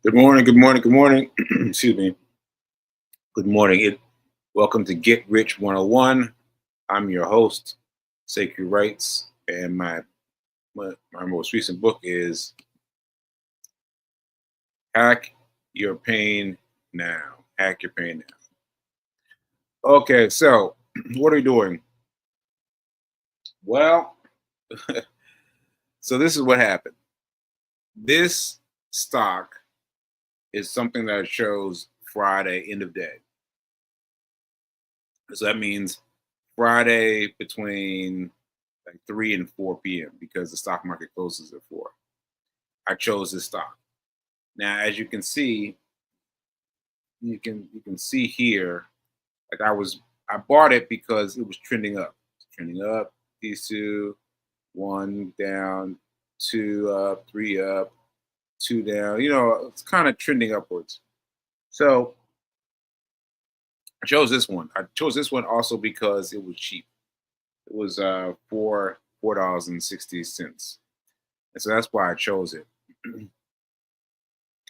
Good morning, good morning, good morning. Excuse me. Good morning. Welcome to Get Rich 101. I'm your host, Sacred Rights, and my most recent book is Hack Your Pain Now. Hack Your Pain Now. Okay, so what are we doing? Well, so this is what happened. This stock is something that shows Friday end of day. So that means Friday between like 3 and 4 p.m. because the stock market closes at 4. I chose this stock. Now, as you can see, you can see here, like I bought it because it was trending up. Trending up, these two, one down, two up, three up, two down. It's kind of trending upwards. So I chose this one. I chose this one also because it was cheap. It was $4.60. And so that's why I chose it.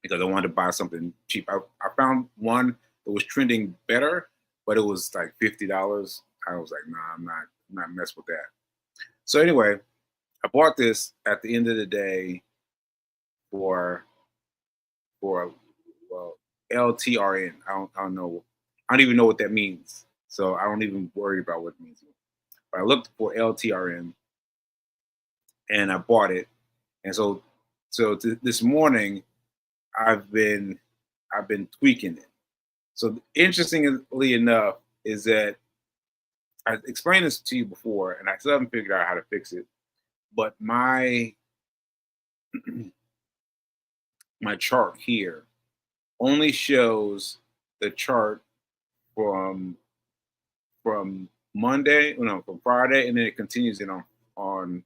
Because I wanted to buy something cheap. I found one that was trending better, but it was like $50. I was like, nah, I'm not mess with that. So anyway, I bought this at the end of the day for well LTRN. I don't know. I don't even know what that means. So I don't even worry about what it means. But I looked for LTRN and I bought it. And this morning I've been tweaking it. So interestingly enough, is that I explained this to you before, and I still haven't figured out how to fix it. But my chart here only shows the chart from Monday, no, from Friday, and then it continues it on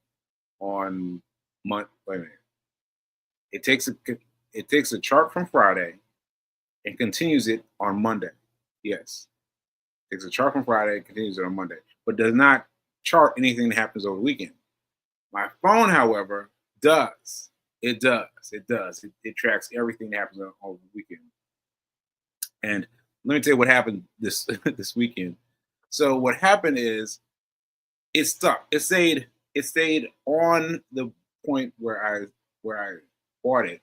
month. Wait a minute. It takes a chart from Friday and continues it on Monday. Yes, takes a chart from Friday and continues it on Monday, but does not chart anything that happens over the weekend. My phone, however, does. It does. It does. It tracks everything that happens over the weekend. And let me tell you what happened this this weekend. So what happened is it stuck. It stayed on the point where I bought it.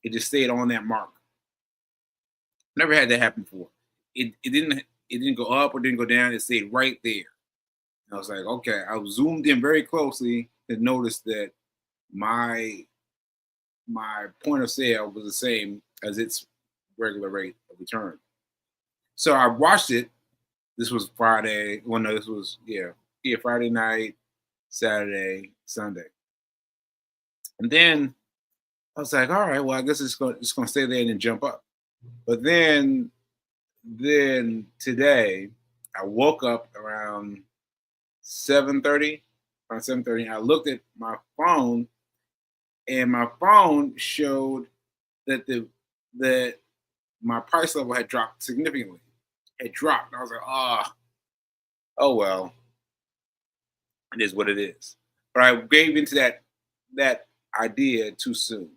It just stayed on that mark. Never had that happen before. It didn't go up or didn't go down. It stayed right there. And I was like, okay. I zoomed in very closely and noticed that my my point of sale was the same as its regular rate of return. So I watched it. This was Friday. Well, no, this was Friday night, Saturday, Sunday, and then I was like, all right, well, I guess it's gonna stay there and then jump up. But then today, I woke up around 7:30. Around 7:30, I looked at my phone, and my phone showed that that my price level had dropped significantly. It dropped. I was like, oh well, it is what it is. But I gave into that idea too soon.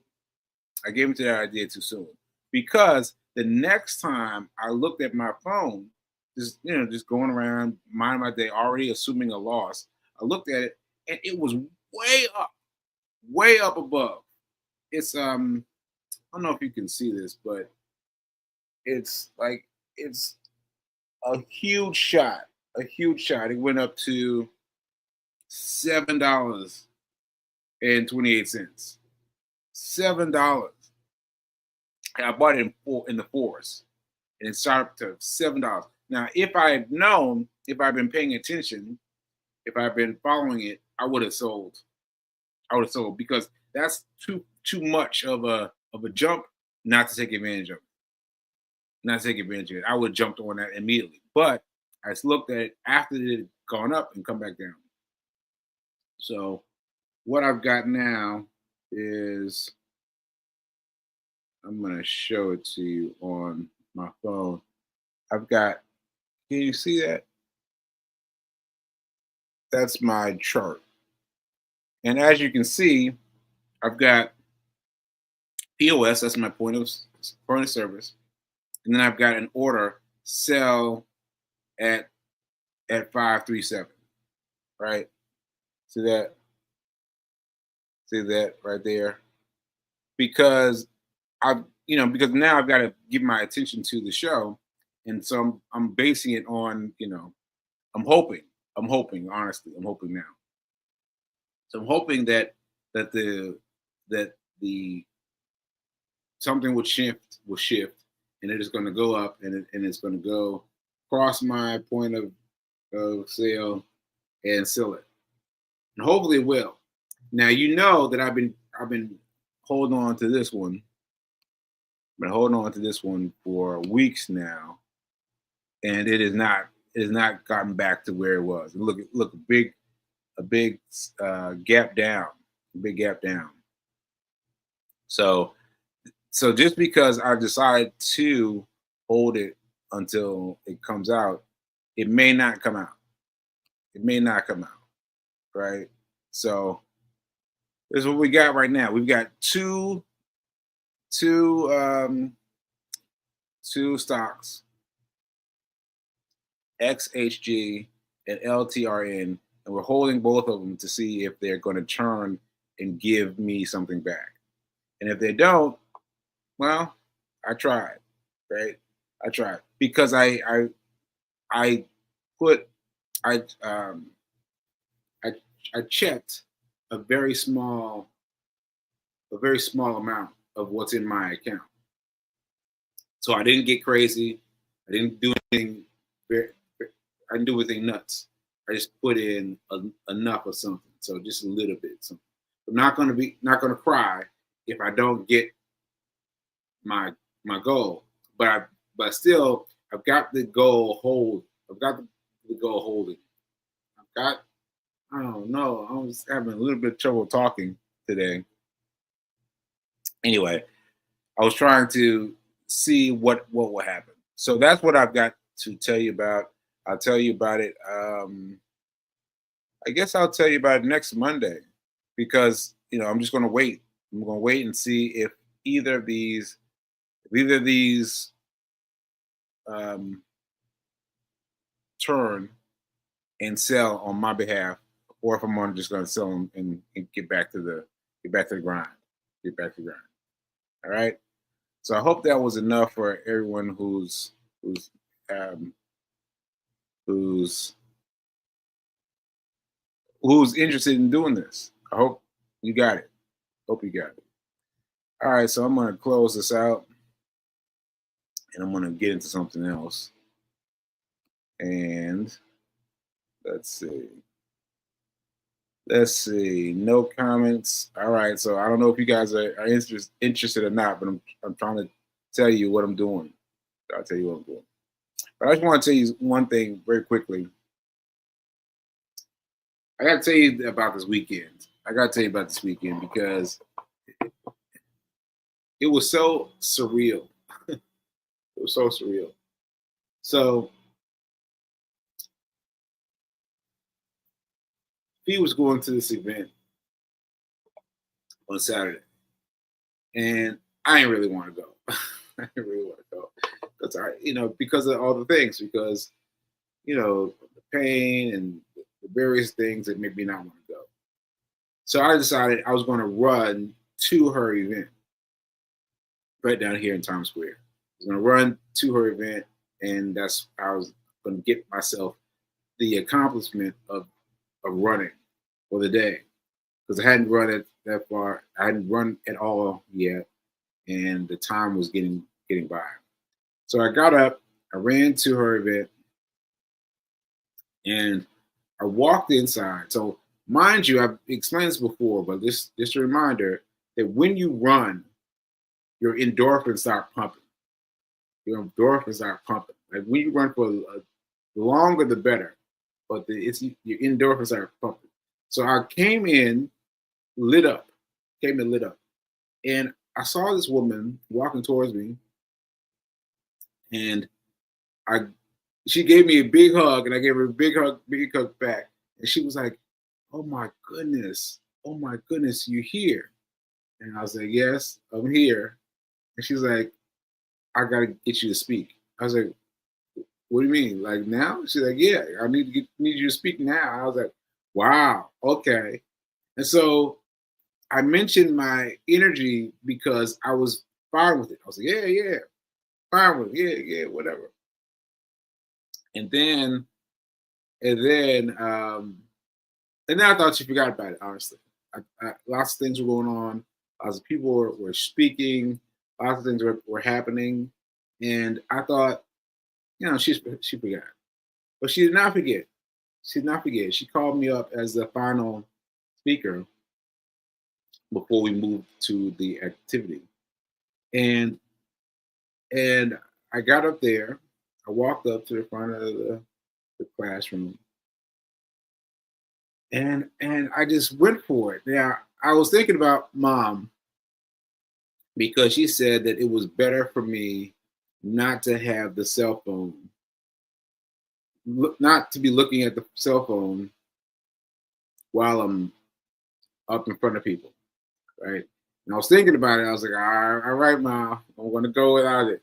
I gave into that idea too soon because the next time I looked at my phone, just going around minding my day, already assuming a loss, I looked at it and it was way up above. It's I don't know if you can see this, but it's a huge shot. A huge shot. It went up to $7.28. $7. And I bought it in the fours, and it started up to $7. Now, if I had known, if I've been paying attention, if I've been following it, I would have sold. I would have sold because that's too much of a jump not to take advantage of it. Not to take advantage of it. I would have jumped on that immediately. But I just looked at it after it had gone up and come back down. So what I've got now is I'm gonna show it to you on my phone. I've got, can you see that? That's my chart. And as you can see, I've got POS, that's my point of service. And then I've got an order sell at 537. Right? See that? See that right there? Because because now I've got to give my attention to the show. And so I'm basing it on, I'm hoping. Honestly, I'm hoping now. So I'm hoping that the that the something will shift, and it is going to go up, and it's going to go across my point of sale and sell it, and hopefully it will. Now that I've been holding on to this one. I've been holding on to this one for weeks now, and it has not gotten back to where it was. Look, a big gap down, a big gap down. So just because I decide to hold it until it comes out, it may not come out. It may not come out, right? So this is what we got right now. We've got two stocks, XHG and LTRN, and we're holding both of them to see if they're going to turn and give me something back. And if they don't, well, I tried, right? I tried because I put I I I checked a very small amount of what's in my account. So I didn't get crazy. I didn't do anything. I didn't do anything nuts. I just put in enough of something. So just a little bit. Something. I'm not gonna cry if I don't get my goal. But still, I've got the goal hold. I've got the goal holding. I've got. I don't know. I was having a little bit of trouble talking today. Anyway, I was trying to see what will happen. So that's what I've got to tell you about. I'll tell you about it. I guess I'll tell you about it next Monday because I'm just going to wait. I'm going to wait and see if either of these um, turn and sell on my behalf, or if I'm just going to sell them and get back to the grind. Get back to the grind. All right. So I hope that was enough for everyone who's um, who's interested in doing this. I hope you got it. Hope you got it. All right. So I'm going to close this out, and I'm going to get into something else. And let's see. No comments. All right. So I don't know if you guys are interested or not, but I'm trying to tell you what I'm doing. I'll tell you what I'm doing. But I just want to tell you one thing very quickly. I got to tell you about this weekend. Because it was so surreal. It was so surreal. So he was going to this event on Saturday, and I didn't really want to go. I didn't really want to go because of all the things, because the pain and the various things that made me not want to go. So I decided I was going to run to her event right down here in Times Square. I was going to run to her event, and that's how I was going to get myself the accomplishment of running for the day, because I hadn't run it that far. I hadn't run at all yet, and the time was getting by. So I got up, I ran to her event, and I walked inside. So mind you, I've explained this before, but just a reminder that when you run, your endorphins start pumping. Your endorphins start pumping. Like when you run for the longer, the better. But your endorphins are pumping. So I came in lit up, and I saw this woman walking towards me, and she gave me a big hug, and I gave her a big hug back, and she was like, "Oh my goodness, you're here." And I was like, yes, I'm here. And she's like, I gotta get you to speak. I was like, what do you mean? Like now? She's like, yeah, I need you to speak now. I was like, wow, okay. And so I mentioned my energy because I was fine with it. I was like, yeah, yeah, fine with it. Yeah, yeah, whatever. And then and then and then I thought she forgot about it, honestly. Lots of things were going on. Lots of people were speaking. Lots of things were happening. And I thought, she forgot. But she did not forget. She did not forget. She called me up as the final speaker before we moved to the activity. And and I got up there. I walked up to the front of the classroom and I just went for it. Now I was thinking about mom because she said that it was better for me not to have the cell phone, not to be looking at the cell phone while I'm up in front of people, right? And I was thinking about it. I was like, all right, mom, I'm going to go without it.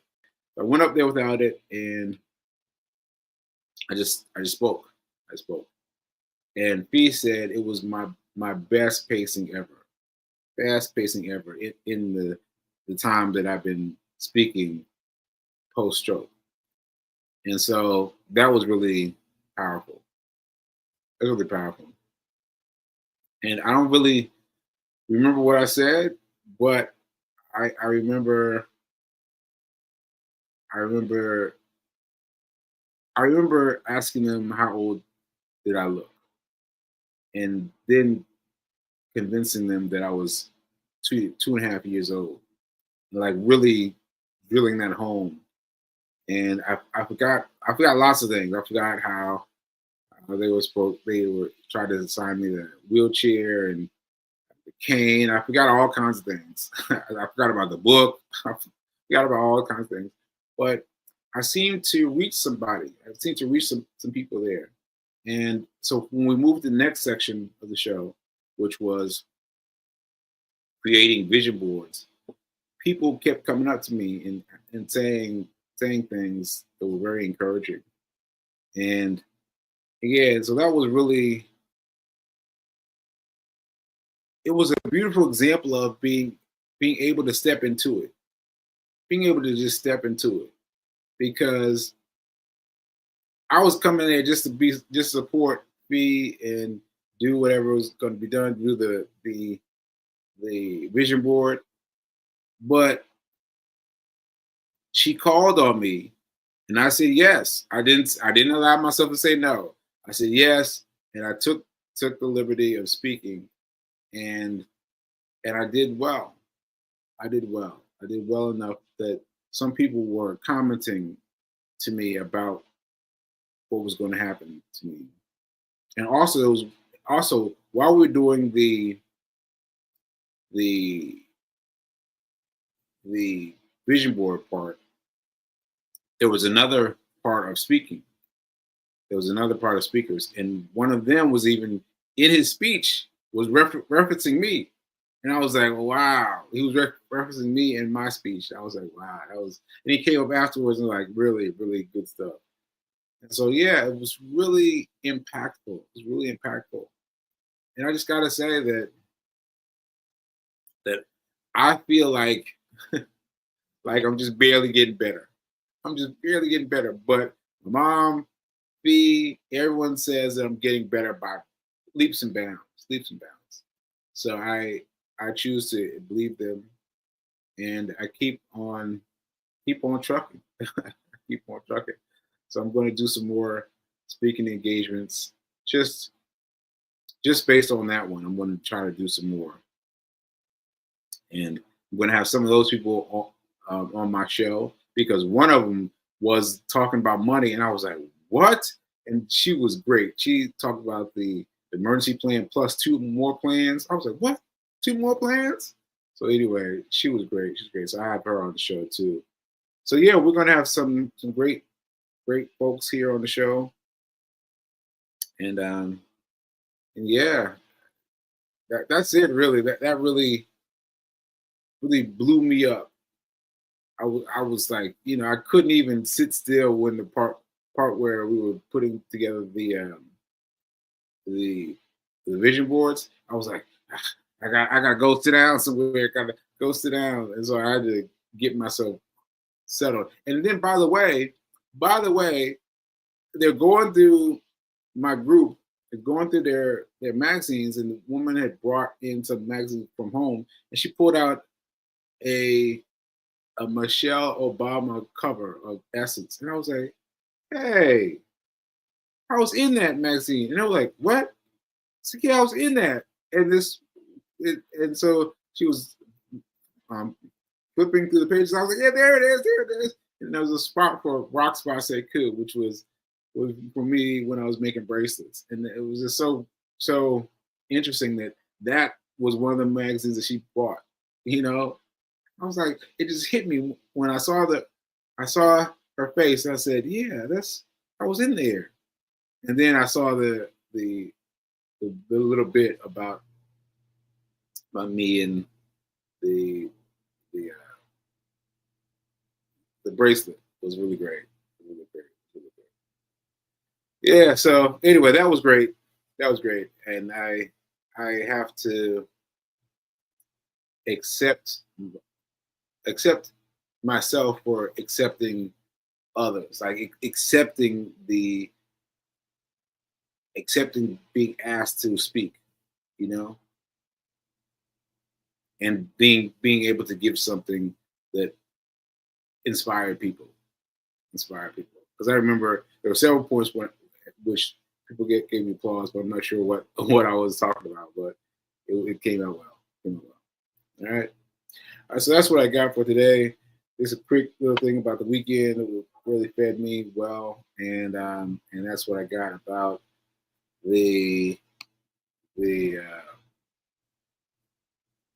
I went up there without it, and I just spoke. I spoke, and Fee said it was my best pacing ever, fast pacing ever in the time that I've been speaking post stroke. And so that was really powerful. It was really powerful. And I don't really remember what I said, but I remember I remember I remember asking them how old did I look, and then convincing them that I was 2.5 years old, like really drilling that home. And I forgot lots of things. I forgot how they were trying to assign me the wheelchair and the cane. I forgot all kinds of things. I forgot about the book. I forgot about all kinds of things. But I seemed to reach somebody. I seemed to reach some people there. And so when we moved to the next section of the show, which was creating vision boards, people kept coming up to me and saying things that were very encouraging. And yeah, so that was really, it was a beautiful example of being able to step into it, being able to just step into it, because I was coming there just support me and do whatever was going to be done, do the vision board. But she called on me, and I said yes. I didn't allow myself to say no. I said yes, and I took the liberty of speaking, and I did well. I did well. I did well enough that some people were commenting to me about what was going to happen to me. And also, it was also while we were doing the the vision board part, there was another part of speaking. There was another part of speakers, and one of them was even in his speech was referencing me, and I was like, wow, he was referencing me in my speech. I was like, wow, that was. And he came up afterwards and like really, really good stuff. And so yeah, it was really impactful. It was really impactful, and I just gotta say that I feel like I'm just barely getting better. I'm just barely getting better. But mom, B, everyone says that I'm getting better by leaps and bounds, leaps and bounds. So I choose to believe them, and I keep on trucking. Keep on trucking. So I'm going to do some more speaking engagements, just just based on that one. I'm going to try to do some more, and I'm going to have some of those people on my show because one of them was talking about money, and I was like, "What?" And she was great. She talked about the emergency plan plus two more plans. I was like, "What? Two more plans?" So anyway, she was great. She's great. So I have her on the show too. So yeah, we're gonna have some great folks here on the show, and yeah, that's it really. That really really blew me up. I was like, I couldn't even sit still when the part where we were putting together the the vision boards. I was like, "Ah, I gotta go sit down somewhere. Gotta go sit down, and so I had to get myself settled. And then, by the way, they're going through my group. They're going through their magazines, and the woman had brought in some magazines from home, and she pulled out a a Michelle Obama cover of Essence, and I was like, "Hey, I was in that magazine," and I was like, "What?" So yeah, I was in that, and and so she was um, flipping through the pages. I was like, "Yeah, there it is, there it is." And there was a spot for Rock Spot Said Could, which was for me when I was making bracelets, and it was just so interesting that was one of the magazines that she bought. You know, I was like, it just hit me when I saw her face. And I said, "Yeah, I was in there." And then I saw the little bit about me and the the the bracelet was really great. Really great. Really great. Yeah. So anyway, that was great. That was great, and I have to accept accept myself for accepting others, like accepting being asked to speak, you know, and being able to give something that inspired people, inspired people. Because I remember there were several points when which people gave me applause, but I'm not sure what what I was talking about, but it came out well. Came out well. All right. All right, so that's what I got for today. Just a quick little thing about the weekend that really fed me well, and that's what I got about the the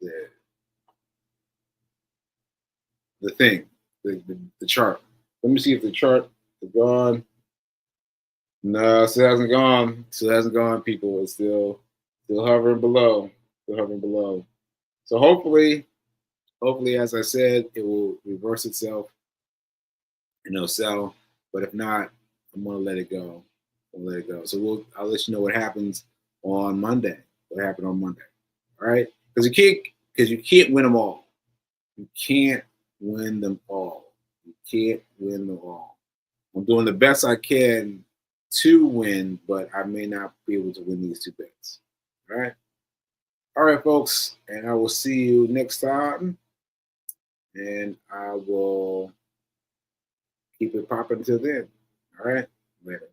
the the thing, the chart. Let me see if the chart is gone. No, it still hasn't gone. Still hasn't gone. People, it's still hovering below. Still hovering below. So hopefully, as I said, it will reverse itself and it'll sell. But if not, I'm gonna let it go. I'll let it go. So I'll let you know what happens on Monday. What happened on Monday? All right, because you can't win them all. You can't win them all. You can't win them all. I'm doing the best I can to win, but I may not be able to win these two bets. All right. All right, folks. And I will see you next time. And I will keep it popping until then. All right. Later.